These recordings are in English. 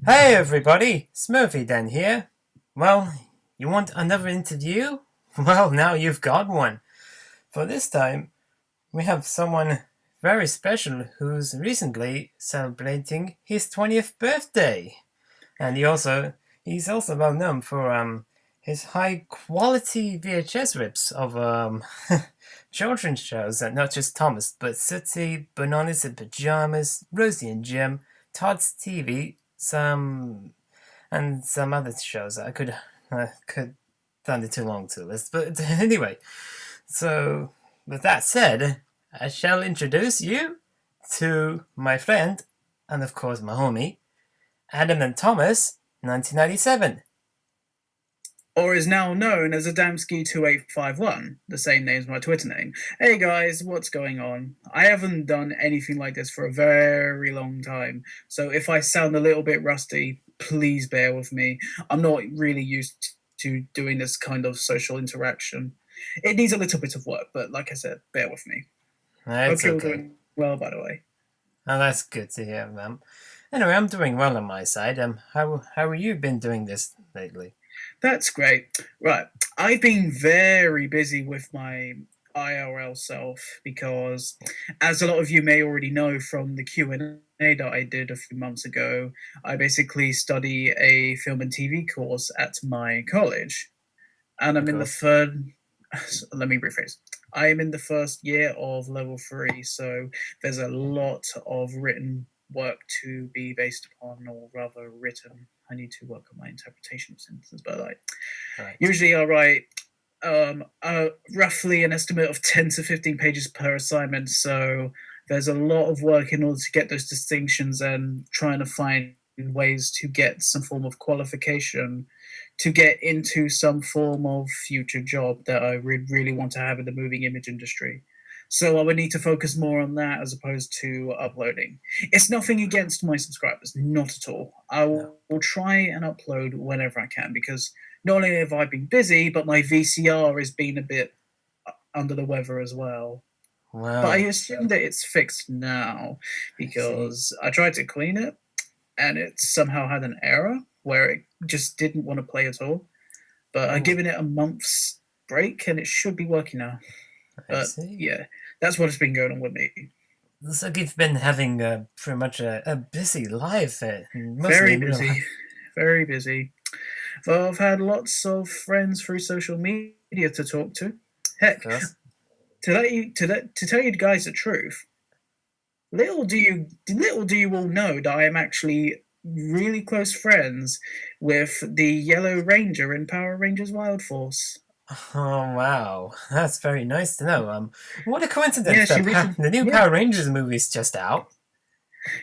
Hey everybody, SmurfyDan here. Well, you want another interview? Well, now you've got one. For this time, we have someone very special who's recently celebrating his 20th birthday. And he's also well known for his high quality VHS rips of children's shows, not just Thomas, but Sooty, Bananas in Pajamas, Rosie and Jim, Todd's TV, some other shows that I could find it too long to list. But anyway, so with that said, I shall introduce you to my friend and of course my homie, Adam and Thomas, 1997. Or is now known as Adamski2851, the same name as my Twitter name. Hey guys, what's going on? I haven't done anything like this for a very long time, so if I sound a little bit rusty, please bear with me. I'm not really used to doing this kind of social interaction. It needs a little bit of work, but like I said, bear with me. It's Hope you're okay. doing well, by the way. Oh, that's good to hear, Anyway, I'm doing well on my side. How have you been doing this lately? That's great. Right. I've been very busy with my IRL self because, as a lot of you may already know from the Q&A that I did a few months ago, I basically study a film and TV course at my college. And Of I'm in the course. third, let me rephrase. I am in the first year of level 3, so there's a lot of written work to be based upon, or rather written. I need to work on my interpretation of sentences, but Right. usually I write roughly an estimate of 10 to 15 pages per assignment, so there's a lot of work in order to get those distinctions and trying to find ways to get some form of qualification to get into some form of future job that I really want to have in the moving image industry. So I would need to focus more on that as opposed to uploading. It's nothing against my subscribers, not at all. I No. will try and upload whenever I can because not only have I been busy, but my VCR has been a bit under the weather as well. But I Well, assume that it's fixed now I see. because I tried to clean it and it somehow had an error where it just didn't want to play at all. But I've Oh, given it a month's break and it should be working now. I But see. yeah, that's what has been going on with me. Looks like you've been having pretty much a busy life, mostly Very in real busy, life. very busy. Though I've had lots of friends through social media to talk to. Of Heck, course. to tell you guys the truth, little do you all know that I am actually really close friends with the Yellow Ranger in Power Rangers Wild Force. Oh wow, that's very nice to know. What a coincidence Yeah, she that recently. the new Yeah, Power Rangers movie is just out.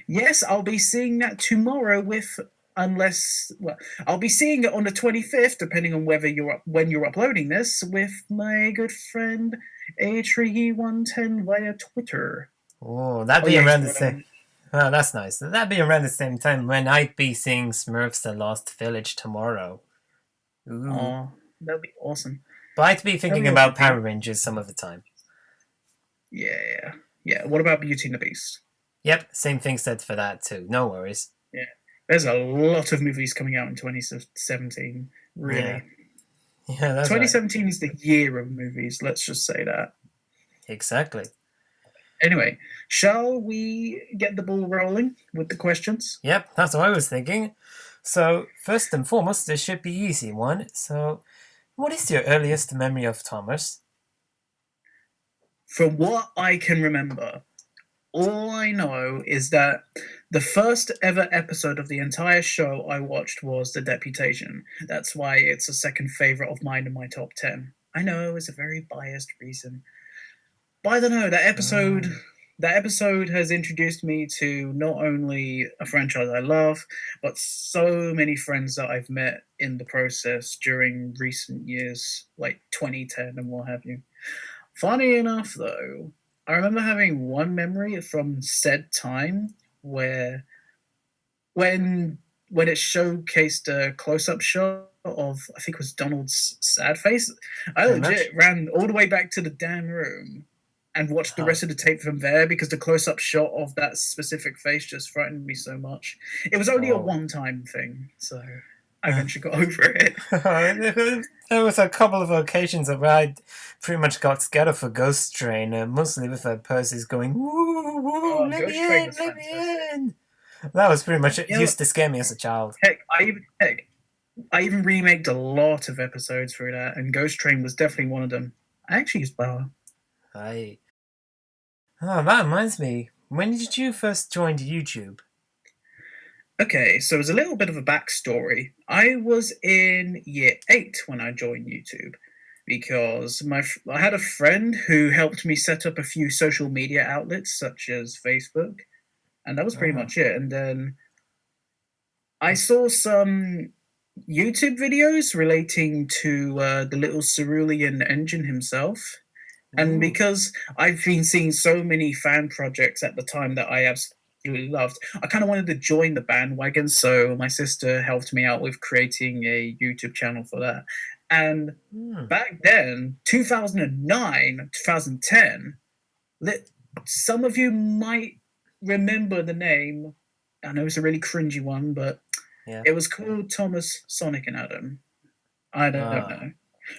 yes, I'll be seeing that tomorrow with. Unless, well, I'll be seeing it on the 25th, depending on whether you're up, when you're uploading this, with my good friend A110 via Twitter. Oh, that'd Oh be yeah, he's around the got same. Oh, that's nice. That'd be around the same time when I'd be seeing Smurfs: The Lost Village tomorrow. Ooh, Oh, that'd be awesome. but I'd be That'd thinking be awesome about for you. Power Rangers some of the time. Yeah, yeah. What about Beauty and the Beast? Yep, same thing said for that too. No worries. Yeah, there's a lot of movies coming out in 2017. Yeah, Really, yeah, that's right. 2017 is the year of movies. Let's just say that. Exactly. Anyway, shall we get the ball rolling with the questions? Yep, that's what I was thinking. So first and foremost, this should be easy one. So, what is your earliest memory of Thomas? From what I can remember, all I know is that the first ever episode of the entire show I watched was The Deputation. That's why it's a second favorite of mine in my top 10. I know it's a very biased reason. But I don't know, Mm, that episode has introduced me to not only a franchise I love, but so many friends that I've met in the process during recent years, like 2010 and what have you. Funny enough, though, I remember having one memory from said time where when when it showcased a close-up shot of I think it was Donald's sad face, I pretty much. legit ran all the way back to the damn room and watched the rest of the tape from there because the close-up shot of that specific face just frightened me so much. It was only a one-time thing, so I eventually got over it. There was a couple of occasions where I pretty much got scared of a ghost train, mostly with Percy's going, woo, woo, let me in, let me in. That was pretty much, it used to scare me as a child. Heck, I even remaked a lot of episodes through that, and Ghost Train was definitely one of them. I actually used Power. Aye. Oh, that reminds me. When did you first join YouTube? Okay, so as a little bit of a backstory, I was in year 8 when I joined YouTube because I had a friend who helped me set up a few social media outlets such as Facebook, and that was pretty much it. And then I saw some YouTube videos relating to the little cerulean engine himself. And because I've been seeing so many fan projects at the time that I absolutely loved, I kind of wanted to join the bandwagon. So my sister helped me out with creating a YouTube channel for that. And back then, 2009, 2010, some of you might remember the name. I know it's a really cringy one, but it was called Thomas, Sonic, and Adam. I don't know.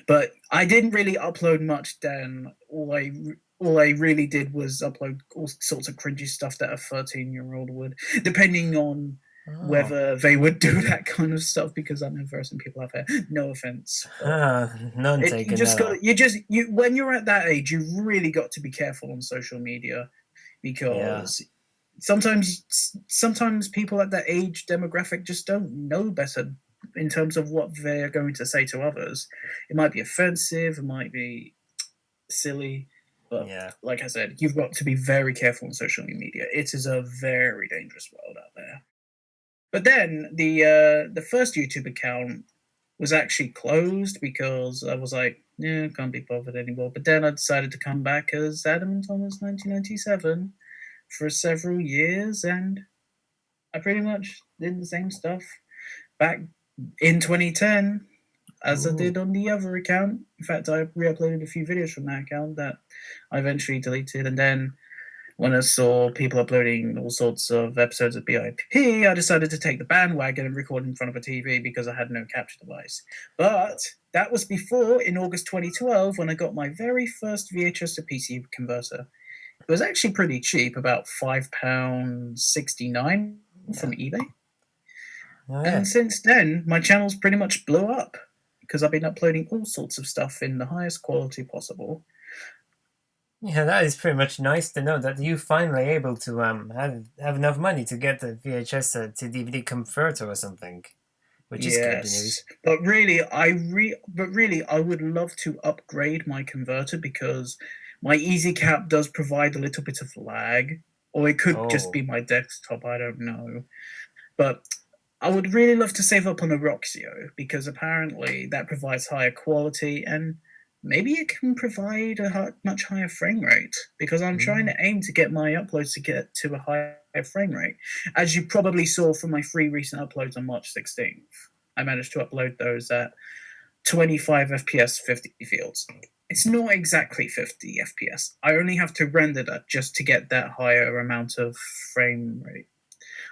But I didn't really upload much then. All I really did was upload all sorts of cringy stuff that a 13-year-old would, depending on whether they would do that kind of stuff, because I know there are some people out there. No offense. None taken. When you're at that age, you really got to be careful on social media, because sometimes people at that age demographic just don't know better in terms of what they're going to say to others. It might be offensive, it might be silly, but like I said, you've got to be very careful on social media. It is a very dangerous world out there. But then the first YouTube account was actually closed because I was like, can't be bothered anymore. But then I decided to come back as Adam and Thomas 1997 for several years, and I pretty much did the same stuff back in 2010 as I did on the other account. In fact, I re-uploaded a few videos from that account that I eventually deleted, and then when I saw people uploading all sorts of episodes of BIP, I decided to take the bandwagon and record in front of a TV because I had no capture device. But that was before, in August 2012, when I got my very first VHS to PC converter. It was actually pretty cheap, about £5.69 from eBay. And since then, my channel's pretty much blew up because I've been uploading all sorts of stuff in the highest quality possible. Yeah, that is pretty much nice to know that you finally able to have enough money to get the VHS to DVD converter or something, which is good news. But really, I would love to upgrade my converter because my EasyCap does provide a little bit of lag, or it could just be my desktop. I don't know, but I would really love to save up on a Roxio because apparently that provides higher quality and maybe it can provide a much higher frame rate, because I'm trying to aim to get my uploads to get to a higher frame rate. As you probably saw from my 3 recent uploads on March 16th, I managed to upload those at 25 FPS 50 fields. It's not exactly 50 FPS. I only have to render that just to get that higher amount of frame rate.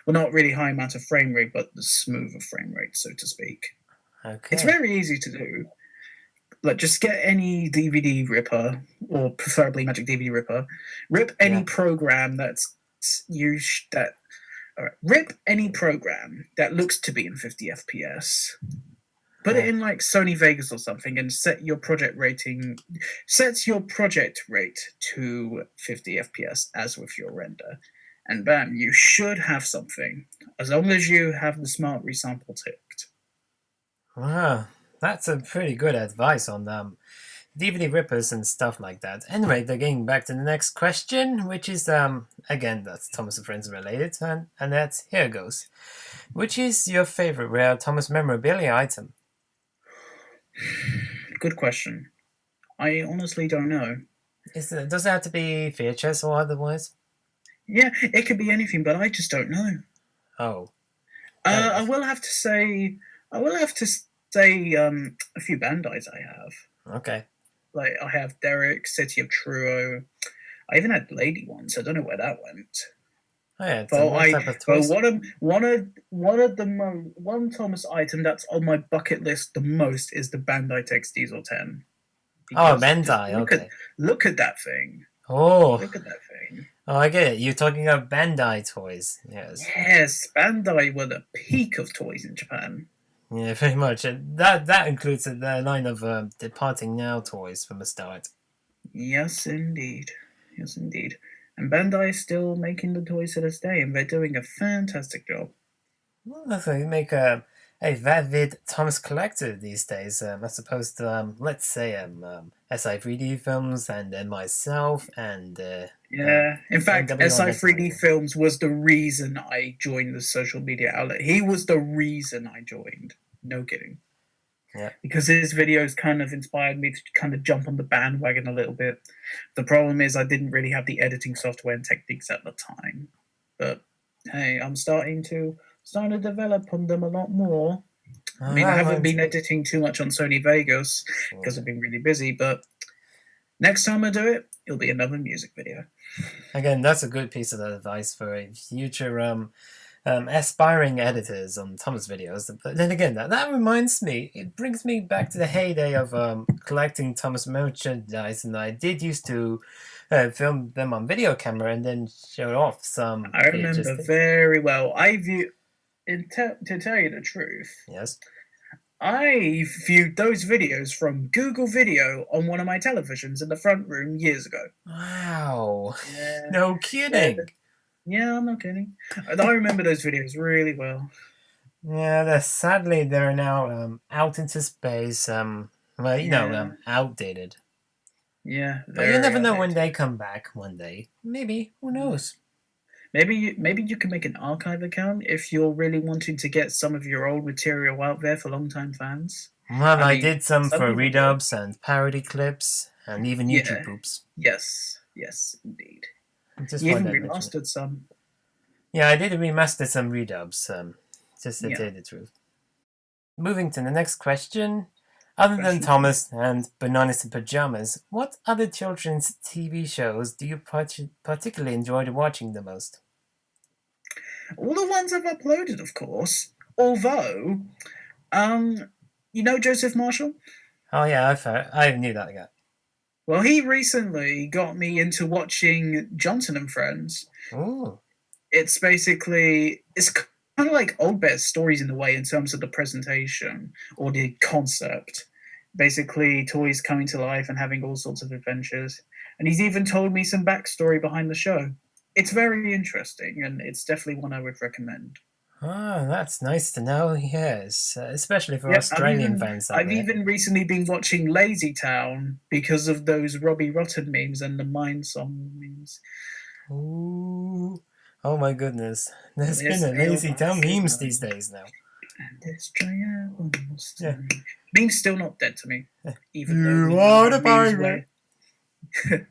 Well, not really high amount of frame rate, but the smoother frame rate, so to speak. Okay. It's very easy to do. Like, just get any DVD ripper, or preferably Magic DVD ripper. Rip any program rip any program that looks to be in 50 FPS. Put it in like Sony Vegas or something, and set your project rate to 50 FPS as with your render. And bam, you should have something, as long as you have the smart resample ticked. Wow, that's a pretty good advice on DVD rippers and stuff like that. Anyway, they're getting back to the next question, which is, again, that's Thomas and Friends related, and that's, here goes. Which is your favorite rare Thomas memorabilia item? Good question. I honestly don't know. Does it have to be VHS or otherwise? Yeah, it could be anything, but I just don't know. Oh. I will have to say a few Bandais I have. Okay. Like, I have Derek, City of Truro. I even had lady ones. I don't know where that went. Oh yeah, But what type of but toys? one Thomas item that's on my bucket list the most is the Bandai Tex Diesel 10. Oh, Because just Bandai, okay. look at that thing. Oh, Look at that thing. oh, I get it. You're talking about Bandai toys, yes. Yes, Bandai were the peak of toys in Japan. Yeah, very much. That includes the line of Departing Now toys from the start. Yes, indeed. Yes, indeed. And Bandai is still making the toys to this day, and they're doing a fantastic job. Well, they make a vivid Thomas collector these days, as opposed to let's say SI3D films and myself and Yeah. In fact, NW on SI3D Films was the reason I joined the social media outlet. He was the reason I joined. No kidding. Yeah. Because his videos kind of inspired me to kind of jump on the bandwagon a little bit. The problem is I didn't really have the editing software and techniques at the time. But hey, I'm starting to develop on them a lot more. I mean, I haven't been editing too much on Sony Vegas because I've been really busy, but next time I do it, it'll be another music video. Again, that's a good piece of advice for a future aspiring editors on Thomas videos. But then again, that reminds me, it brings me back to the heyday of collecting Thomas merchandise, and I did used to film them on video camera and then show off some. I remember very well. To tell you the truth, yes, I viewed those videos from Google Video on one of my televisions in the front room years ago. Wow. Yeah. No kidding. Yeah, I'm not kidding. I remember those videos really well. Yeah, sadly they're now out into space. Outdated. Yeah, but you never know when they come back one day. Maybe, who knows? Maybe you can make an archive account if you're really wanting to get some of your old material out there for long-time fans. Well, I did some for redubs and parody clips and even YouTube poops. Yes, indeed. You even remastered some. Yeah, I did remaster some redubs, just to tell the truth. Moving to the next question. Other than Thomas and Bananas in Pajamas, what other children's TV shows do you particularly enjoy watching the most? All the ones I've uploaded, of course. Although, you know Joseph Marshall? Oh yeah, I knew that guy. Well, he recently got me into watching Johnson and Friends. Ooh. It's kind of like Old Bear's stories in a way in terms of the presentation or the concept. Basically, toys coming to life and having all sorts of adventures. And he's even told me some backstory behind the show. It's very interesting, and it's definitely one I would recommend. Oh, that's nice to know, yes. Especially for Australian fans. I've even recently been watching Lazytown because of those Robbie Rotten memes and the Mind Song memes. Ooh. Oh my goodness. There's been a Lazytown memes these days now. And this triangle. Yeah. Meme's still not dead to me. Even you are the pirate. Do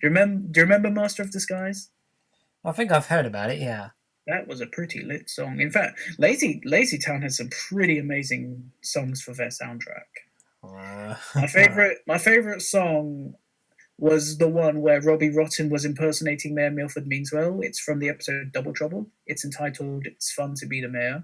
you remember Master of Disguise? I think I've heard about it, yeah. That was a pretty lit song. In fact, Lazytown has some pretty amazing songs for their soundtrack. My favorite song was the one where Robbie Rotten was impersonating Mayor Milford Meanswell. It's from the episode Double Trouble. It's entitled "It's Fun to Be the Mayor."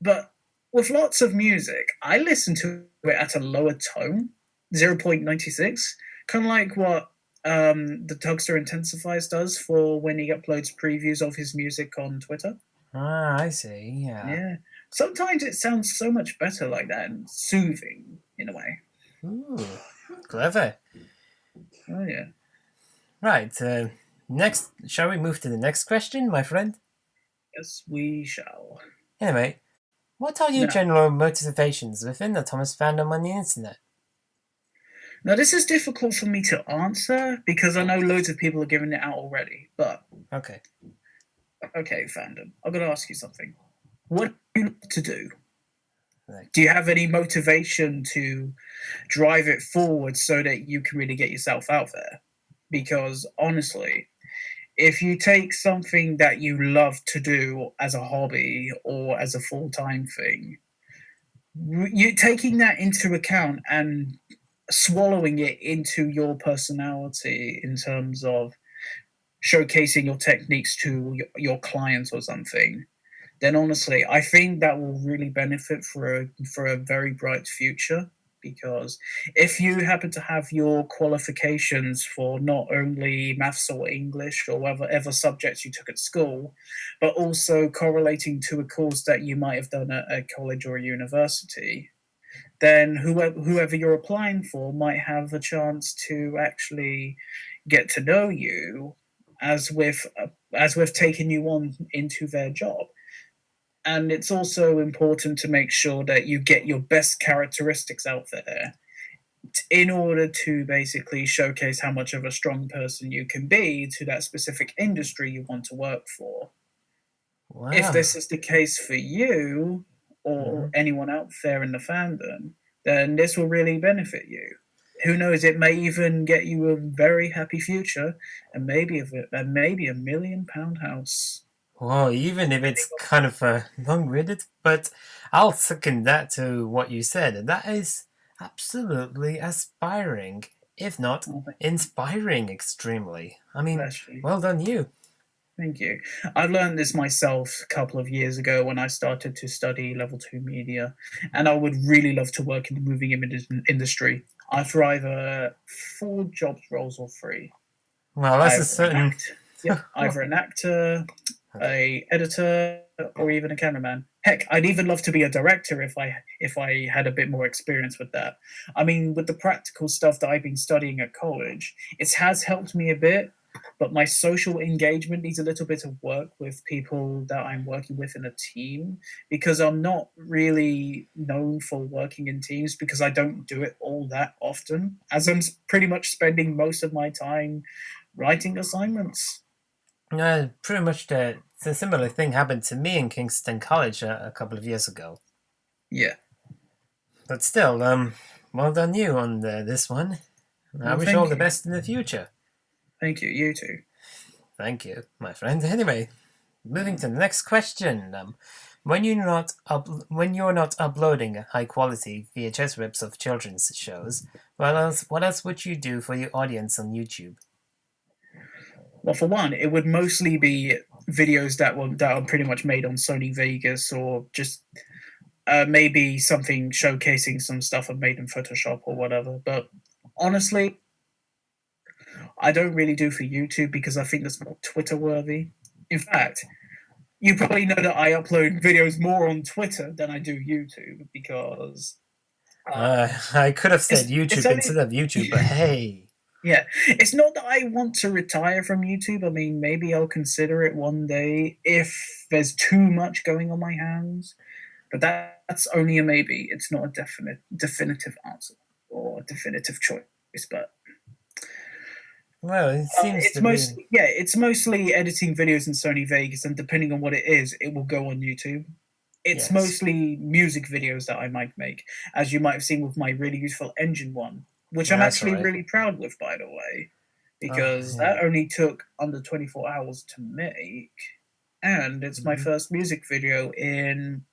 But with lots of music, I listen to it at a lower tone, 0.96, kind of like what the Tugster Intensifies does for when he uploads previews of his music on Twitter. Ah, I see, yeah. Sometimes it sounds so much better like that and soothing in a way. Ooh, clever. Oh, yeah. Right, next, shall we move to the next question, my friend? Yes, we shall. Anyway, what are your general motivations within the Thomas fandom on the internet? Now, this is difficult for me to answer because I know loads of people are giving it out already, but... Okay, fandom. I'm going to ask you something. What do you like to do? Right. Do you have any motivation to drive it forward so that you can really get yourself out there? Because, honestly, if you take something that you love to do as a hobby or as a full-time thing, you're taking that into account and swallowing it into your personality in terms of showcasing your techniques to your clients or something, then honestly, I think that will really benefit for a very bright future. Because if you happen to have your qualifications for not only maths or English or whatever subjects you took at school, but also correlating to a course that you might have done at a college or a university, then whoever you're applying for might have a chance to actually get to know you as with taking you on into their job. And it's also important to make sure that you get your best characteristics out there in order to basically showcase how much of a strong person you can be to that specific industry you want to work for. Wow. If this is the case for you or Mm-hmm. anyone out there in the fandom, then this will really benefit you. Who knows? It may even get you a very happy future and maybe a £1 million house. Well, even if it's kind of long-winded, but I'll second that to what you said. That is absolutely aspiring, if not inspiring extremely. I mean, well done you. Thank you. I learned this myself a couple of years ago when I started to study level 2 media, and I would really love to work in the movie image industry. Either 4 jobs roles or 3. Well, that's a certain... Either an actor, a editor, or even a cameraman. Heck, I'd even love to be a director if I had a bit more experience with that. I mean, with the practical stuff that I've been studying at college, it has helped me a bit, but my social engagement needs a little bit of work with people that I'm working with in a team, because I'm not really known for working in teams because I don't do it all that often, as I'm pretty much spending most of my time writing assignments. Pretty much the similar thing happened to me in Kingston College a couple of years ago. Yeah. But still, well done you on this one. I wish all the best in the future. Thank you. You too. Thank you, my friend. Anyway, moving to the next question. When you're not uploading high quality VHS rips of children's shows, what else would you do for your audience on YouTube? Well, for one, it would mostly be videos that are pretty much made on Sony Vegas, or just maybe something showcasing some stuff I've made in Photoshop or whatever. But honestly, I don't really do for YouTube because I think that's more Twitter worthy. In fact, you probably know that I upload videos more on Twitter than I do YouTube because... I could have said YouTube instead of YouTube, but hey... Yeah, it's not that I want to retire from YouTube. I mean, maybe I'll consider it one day if there's too much going on my hands. But that's only a maybe. It's not a definitive answer or a definitive choice. But well, it seems it's mostly editing videos in Sony Vegas, and depending on what it is, it will go on YouTube. It's mostly music videos that I might make, as you might have seen with my really useful engine one, which I'm actually really proud with, by the way, because that only took under 24 hours to make, and it's my first music video in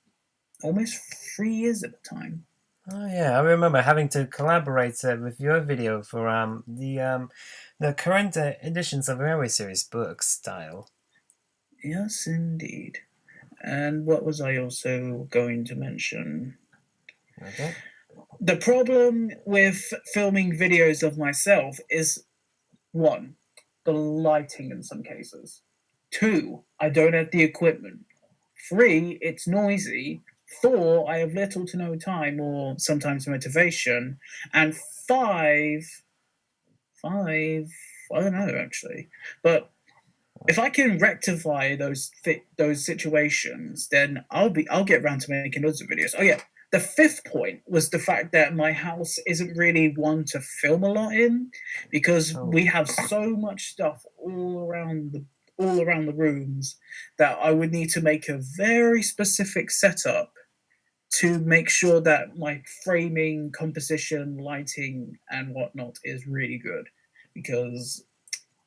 almost 3 years at the time. Oh yeah, I remember having to collaborate with your video for the current editions of Railway Series books style. Yes, indeed. And what was I also going to mention? Okay. The problem with filming videos of myself is, 1, the lighting in some cases. 2, I don't have the equipment. 3, it's noisy. 4, I have little to no time or sometimes motivation. And 5, I don't know actually. But if I can rectify those situations, then I'll get around to making loads of videos. Oh yeah. The 5th point was the fact that my house isn't really one to film a lot in, because we have so much stuff all around the rooms that I would need to make a very specific setup to make sure that my framing, composition, lighting, and whatnot is really good. Because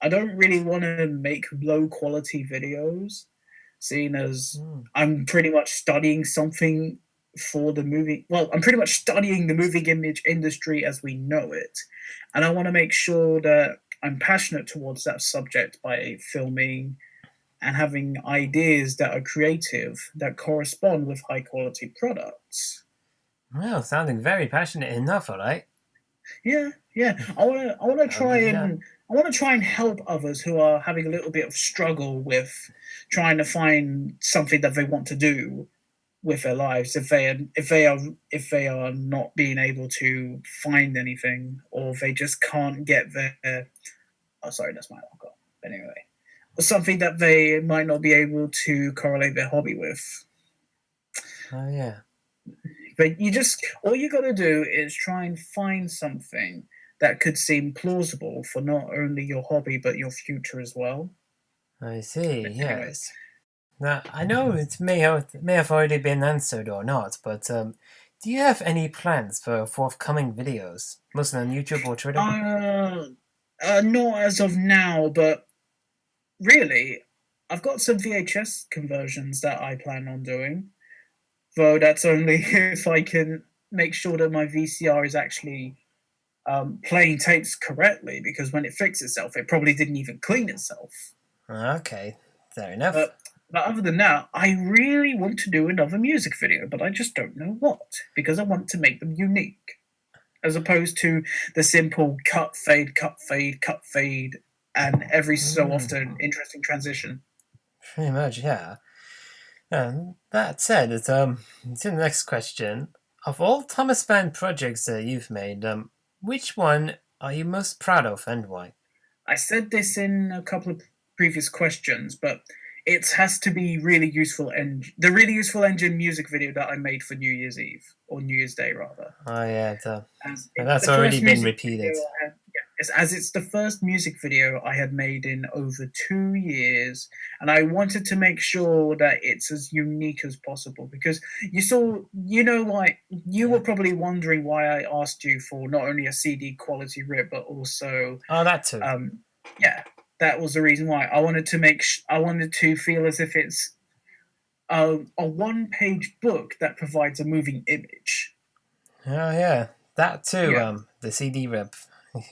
I don't really want to make low quality videos, seeing as I'm pretty much studying something for the movie. Well, I'm pretty much studying the moving image industry as we know it, and I want to make sure that I'm passionate towards that subject by filming and having ideas that are creative that correspond with high quality products. Well, sounding very passionate enough, alright. Yeah, yeah. I want to try and help others who are having a little bit of struggle with trying to find something that they want to do with their lives if they are not being able to find anything, or they just can't get their oh sorry, that's my alcohol. But anyway, something that they might not be able to correlate their hobby with. Oh, yeah. But all you got to do is try and find something that could seem plausible for not only your hobby but your future as well. I see, But yes. Now, I know it may have already been answered or not, but do you have any plans for forthcoming videos, mostly on YouTube or Twitter? Not as of now, but really, I've got some VHS conversions that I plan on doing. Though that's only if I can make sure that my VCR is actually playing tapes correctly, because when it fixed itself, it probably didn't even clean itself. Okay, fair enough. But other than that, I really want to do another music video, but I just don't know what, because I want to make them unique, as opposed to the simple cut, fade, cut, fade, cut, fade, and every so often interesting transition. Pretty much, yeah. That said, to the next question. Of all Thomas Band projects that you've made, which one are you most proud of and why? I said this in a couple of previous questions, but it has to be Really Useful Engine, the Really Useful Engine music video that I made for New Year's Eve, or New Year's Day rather. Oh yeah, that's already been repeated. As it's the first music video I had made in over 2 years, and I wanted to make sure that it's as unique as possible, because you were probably wondering why I asked you for not only a CD quality rip, but also that too. Yeah, that was the reason why I wanted to feel as if it's a one-page book that provides a moving image. Oh yeah, that too. Yeah. The CD rip.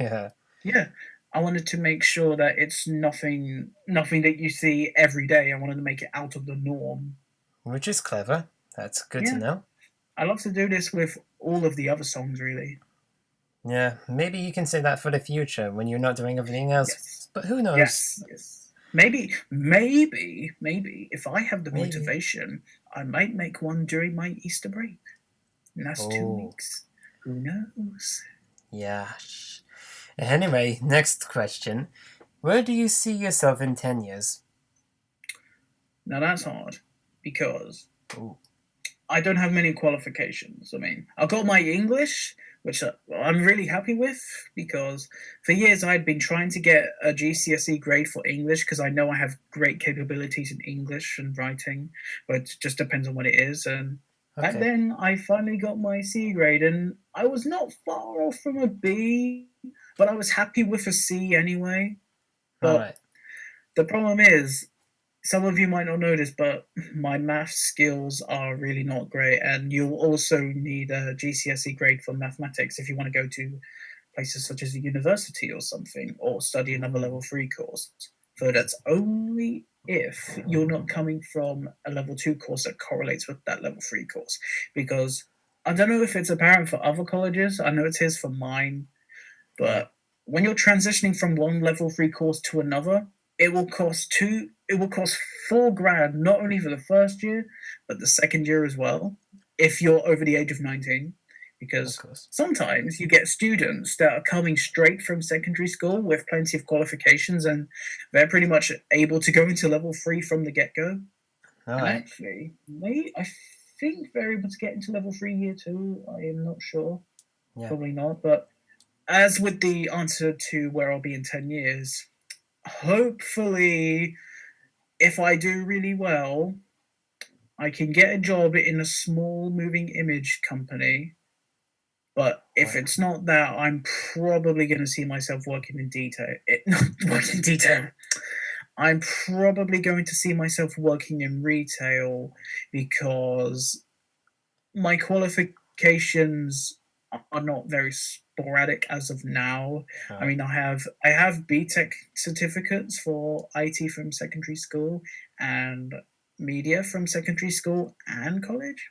Yeah. Yeah, I wanted to make sure that it's nothing that you see every day. I wanted to make it out of the norm. Which is clever. That's good to know. I love to do this with all of the other songs, really. Yeah, maybe you can say that for the future when you're not doing everything else. Yes. But who knows? Yes. Maybe, if I have the motivation, I might make one during my Easter break. And that's 2 weeks. Who knows? Yeah. Anyway, next question. Where do you see yourself in 10 years? Now that's hard, because I don't have many qualifications. I mean, I've got my English, which I'm really happy with, because for years I'd been trying to get a GCSE grade for English, because I know I have great capabilities in English and writing, but it just depends on what it is. And back then I finally got my C grade, and I was not far off from a B, but I was happy with a C anyway. But the problem is, some of you might not know this, but my math skills are really not great, and you'll also need a GCSE grade for mathematics if you want to go to places such as a university or something, or study another level 3 course. So that's only if you're not coming from a level 2 course that correlates with that level 3 course. Because I don't know if it's apparent for other colleges, I know it is for mine, but when you're transitioning from one level 3 course to another, it will cost $4,000, not only for the first year, but the second year as well, if you're over the age of 19. Because sometimes you get students that are coming straight from secondary school with plenty of qualifications, and they're pretty much able to go into level 3 from the get-go. And actually, I think they're able to get into level 3 year 2. I am not sure. Yeah. Probably not. But as with the answer to where I'll be in 10 years, hopefully, if I do really well, I can get a job in a small moving image company. But if it's not that, I'm probably going to see myself working in detail. I'm probably going to see myself working in retail, because my qualifications are not very sporadic as of now. I mean, I have BTech certificates for IT from secondary school and media from secondary school and college.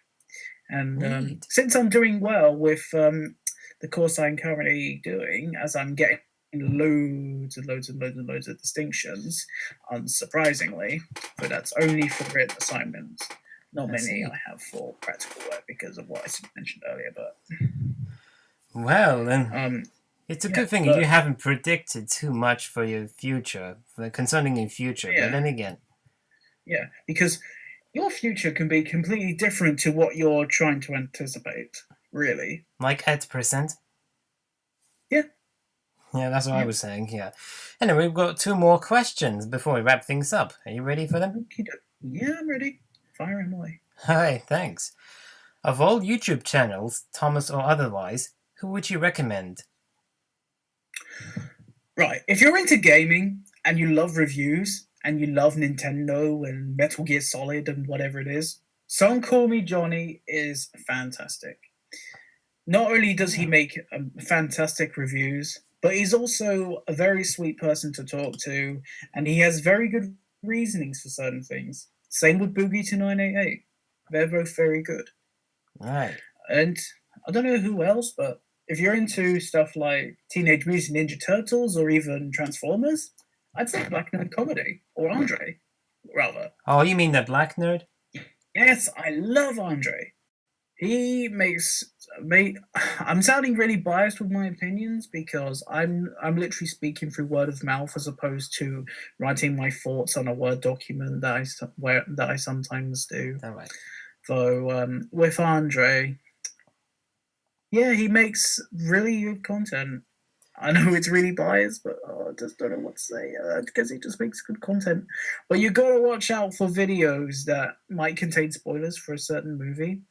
And since I'm doing well with the course I'm currently doing, as I'm getting loads and loads and loads and loads of distinctions, unsurprisingly, but that's only for written assignments. Not many I have for practical work because of what I mentioned earlier. But well, then it's a good thing you haven't predicted too much for your future, concerning your future. But then again, because your future can be completely different to what you're trying to anticipate. Really, like at present. Yeah, that's what I was saying. Yeah. Anyway, we've got 2 more questions before we wrap things up. Are you ready for them? Yeah, I'm ready. Fire them away. Hi, thanks. Of all YouTube channels, Thomas or otherwise, who would you recommend? Right, if you're into gaming and you love reviews and you love Nintendo and Metal Gear Solid and whatever it is, Some Call Me Johnny is fantastic. Not only does he make fantastic reviews, but he's also a very sweet person to talk to, and he has very good reasonings for certain things. Same with Boogie2988. They're both very good. Right. And I don't know who else, but if you're into stuff like Teenage Mutant Ninja Turtles or even Transformers, I'd say Black Nerd Comedy, or Andre, rather. Oh, you mean the Black Nerd? Yes, I love Andre. He makes me. I'm sounding really biased with my opinions because I'm literally speaking through word of mouth as opposed to writing my thoughts on a Word document that I sometimes do. All right. So with Andre, he makes really good content. I know it's really biased, but I just don't know what to say because he just makes good content. But you got to watch out for videos that might contain spoilers for a certain movie,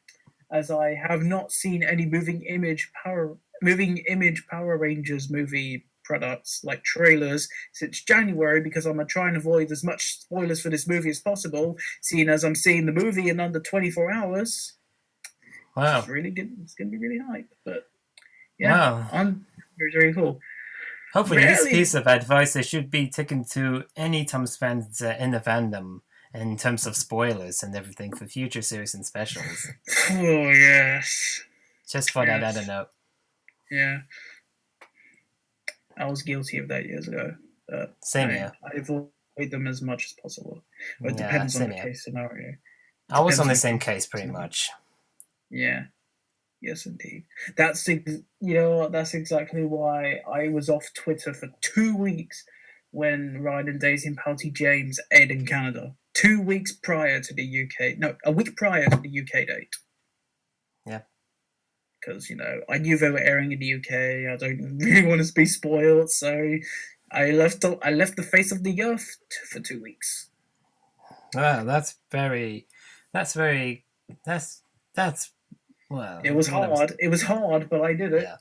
as I have not seen any moving image Power Rangers movie products like trailers since January, because I'm trying to avoid as much spoilers for this movie as possible, seeing as I'm seeing the movie in under 24 hours. Wow. It's really good. It's going to be really hype. But wow. I'm very cool. Hopefully this piece of advice should be taken to any Thomas fans in the fandom in terms of spoilers and everything for future series and specials. Oh, yes. Just for that, I don't know. Yeah. I was guilty of that years ago. Same here. I avoid them as much as possible. But it depends on the case scenario. I was on the same case pretty much. Yeah. Yes, indeed. That's exactly why I was off Twitter for 2 weeks when Ryan and Daisy and Pouty James aired in Canada. 2 weeks prior to the UK. No, a week prior to the UK date. Yeah. Because, I knew they were airing in the UK. I don't really want to be spoiled, so I left the face of the earth for 2 weeks. Wow, that's well. It was hard. It was hard, but I did it. Yeah.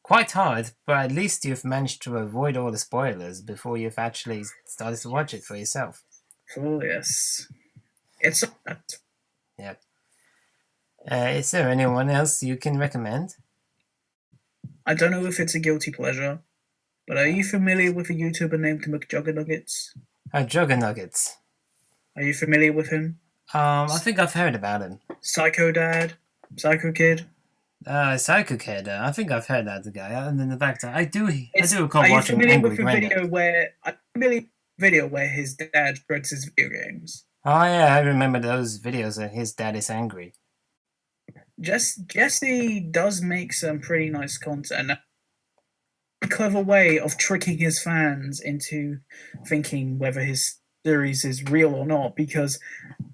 Quite hard, but at least you've managed to avoid all the spoilers before you've actually started to watch it for yourself. Oh, yes. It's yeah. Is there anyone else you can recommend? I don't know if it's a guilty pleasure, but are you familiar with a YouTuber named McJuggernuggets? Juggernuggets. Are you familiar with him? I think I've heard about him. Psycho Dad? Psycho Kid? Psycho Kid. I think I've heard that guy. And in the fact, I do recall watching Angry Granddad. Are you familiar with a video where his dad spreads his video games? Oh yeah, I remember those videos that his dad is angry. Jesse does make some pretty nice content. A clever way of tricking his fans into thinking whether his series is real or not, because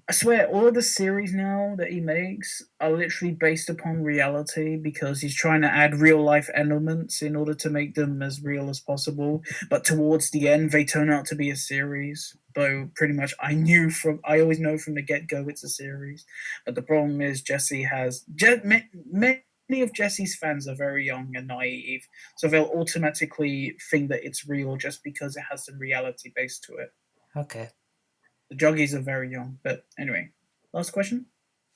I swear all of the series now that he makes are literally based upon reality, because he's trying to add real life elements in order to make them as real as possible, but towards the end they turn out to be a series. Though pretty much I always know from the get-go it's a series. But the problem is many of Jesse's fans are very young and naive, so they'll automatically think that it's real just because it has some reality base to it. Okay. The Juggies are very young, but anyway. Last question?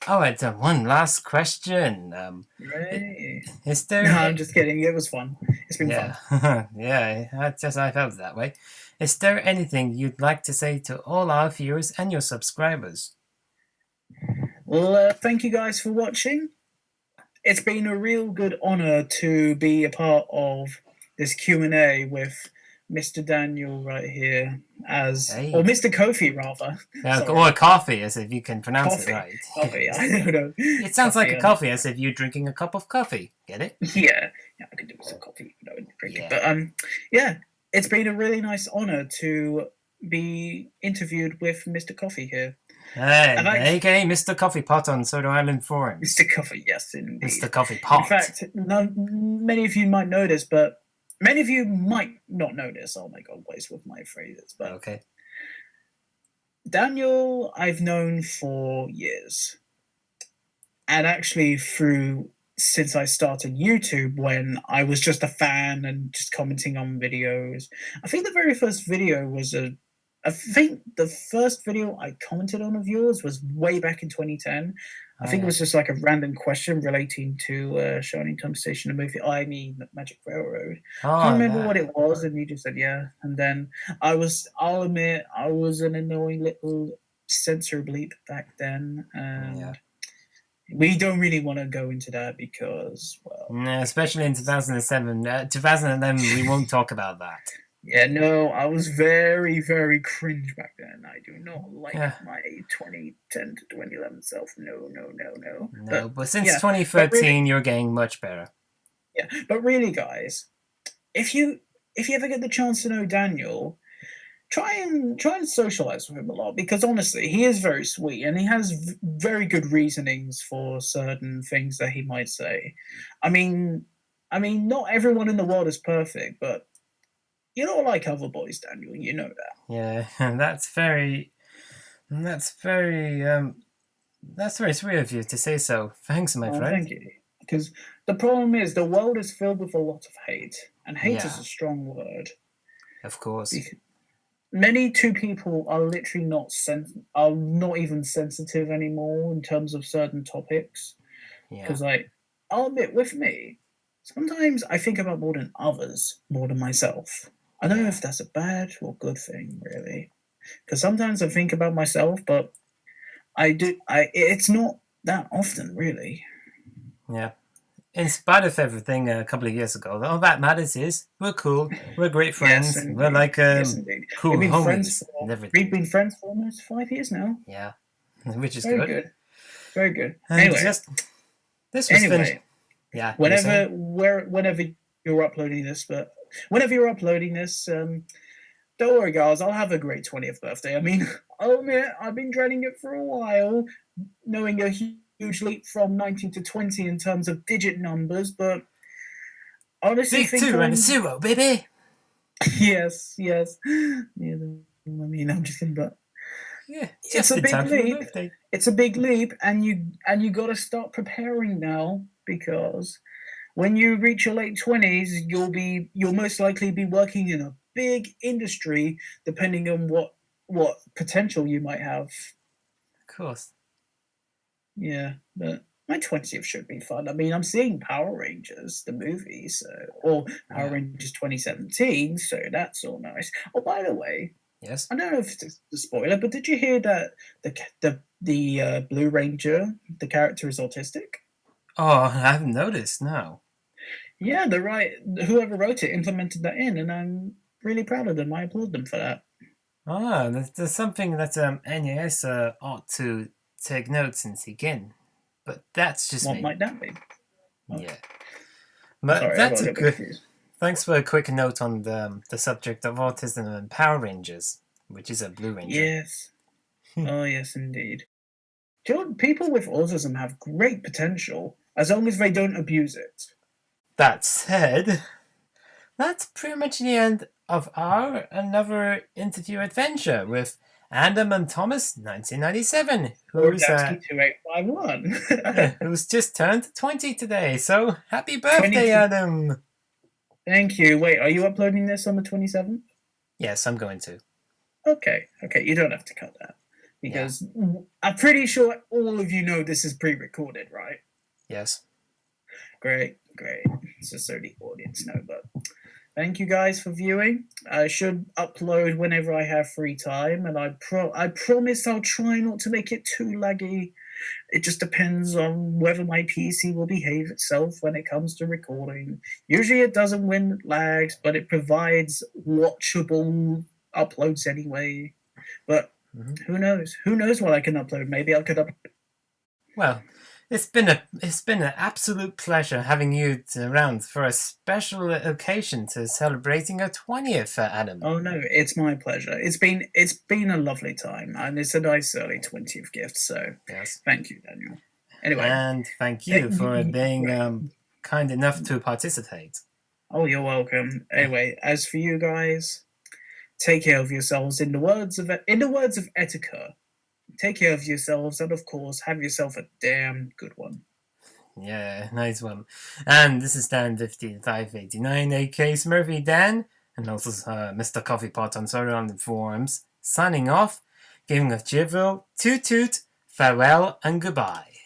Oh, it's one last question. Right. Is there? No, I'm just kidding. It was fun. It's been Yeah, fun. yeah. I felt that way. Is there anything you'd like to say to all our viewers and your subscribers? Well, thank you guys for watching. It's been a real good honor to be a part of this Q&A with Mr. Daniel right here, or Mr. Kofi rather. Or coffee, as if you can pronounce it right. Coffee, I don't know. It sounds like a coffee, as if you're drinking a cup of coffee. Get it? Yeah, I could do some coffee, drink it. But yeah, it's been a really nice honor to be interviewed with Mr. Coffee here. aka Mr. Coffee Pot on Soda Island forums. Mr. Coffee, yes, indeed. Mr. Coffee Pot. In fact, many of you might know this, but many of you might not know this. Oh my god, what is with my phrases? But okay. Daniel, I've known for years. And actually since I started YouTube, when I was just a fan and just commenting on videos. I think the very first video was I think the first video I commented on of yours was way back in 2010. I think it was just like a random question relating to Shining Time Station, the movie. I mean, Magic Railroad. I can't remember what it was, and you just said yeah. And then I'll admit, I was an annoying little censor bleep back then, and we don't really want to go into that because, well, especially in 2007, 2011, we won't talk about that. Yeah, no, I was very, very cringe back then. I do not like my 2010 to 2011 self. No. No, but since 2013, you're getting much better. Yeah, but really, guys, if you ever get the chance to know Daniel, try and socialize with him a lot, because honestly, he is very sweet and he has very good reasonings for certain things that he might say. I mean, not everyone in the world is perfect, but you're not like other boys, Daniel. You know that. Yeah, that's very sweet of you to say so. Thanks, my friend. Thank you. Because the problem is, the world is filled with a lot of hate, and hate is a strong word. Of course. Many people are literally not even sensitive anymore in terms of certain topics. Because I'll admit, with me, sometimes I think about more than others, more than myself. I don't know if that's a bad or good thing, really. Because sometimes I think about myself, but it's not that often, really. Yeah. In spite of everything a couple of years ago, all that matters is we're cool, we're great friends, we're like cool homies and everything. We've been friends for almost 5 years now. Yeah, which is very good. Very good. And anyway, this was finished. Yeah. Whenever you're uploading this, don't worry, guys. I'll have a great 20th birthday. I mean, I'll admit, I've been dreading it for a while, knowing a huge leap from 19 to 20 in terms of digit numbers, but honestly, big 2 and a 0, baby. Yes. Yeah, I mean, I'm just kidding, but yeah, it's a big leap. It's a big leap, and you got to start preparing now, because when you reach your late 20s, you'll most likely be working in a big industry, depending on what potential you might have. Of course. Yeah, but my 20th should be fun. I mean, I'm seeing Power Rangers, the movie, or Power Rangers 2017, so that's all nice. Oh, by the way, yes, I don't know if it's a spoiler, but did you hear that the Blue Ranger, the character, is autistic? Oh, I haven't noticed. No. Yeah, whoever wrote it implemented that in, and I'm really proud of them. I applaud them for that. There's something that NES ought to take notes and seek in, but that's just what might that be? Yeah, but that's a good. Thanks for a quick note on the subject of autism and Power Rangers, which is a Blue Ranger. Yes. Oh yes, indeed. People with autism have great potential as long as they don't abuse it. That said, that's pretty much the end of our another interview adventure with Adam and Thomas 1997, who's Adamski2851. who's just turned 20 today. So happy birthday, Adam! Thank you. Wait, are you uploading this on the 27th? Yes, I'm going to. Okay. You don't have to cut that. because I'm pretty sure all of you know this is pre-recorded, right? Yes. Great. Just so the audience know, but thank you guys for viewing. I should upload whenever I have free time, and I promise I'll try not to make it too laggy. It just depends on whether my PC will behave itself when it comes to recording. Usually it doesn't when it lags, but it provides watchable uploads anyway. But who knows? Who knows what I can upload? Maybe I could upload. Well, it's been an absolute pleasure having you around for a special occasion to celebrating your 20th, Adam. Oh no, it's my pleasure. It's been a lovely time, and it's a nice early 20th gift. So yes, thank you, Daniel. Anyway, and thank you for being kind enough to participate. Oh, you're welcome. Anyway, as for you guys, take care of yourselves. In the words of etiquette, take care of yourselves, and of course, have yourself a damn good one. Yeah, nice one. And this is Dan5851, aka SmurfyDan, and also Mr. Coffee Pot on the forums, signing off, giving a cheerful toot toot, farewell and goodbye.